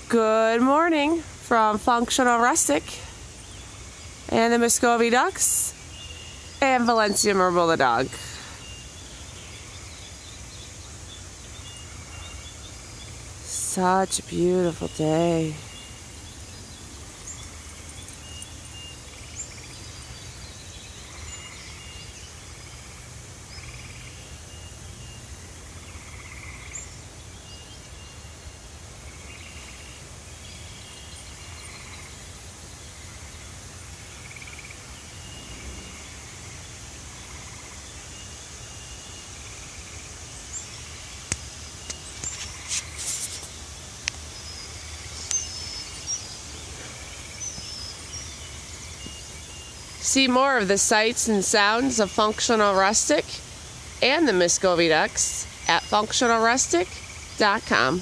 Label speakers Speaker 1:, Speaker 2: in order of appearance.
Speaker 1: Good morning from Functional Rustic and the Muscovy Ducks and Valencia Marbola Dog. Such a beautiful day. See more of the sights and sounds of Functional Rustic and the Muscovy Ducks at functionalrustic.com.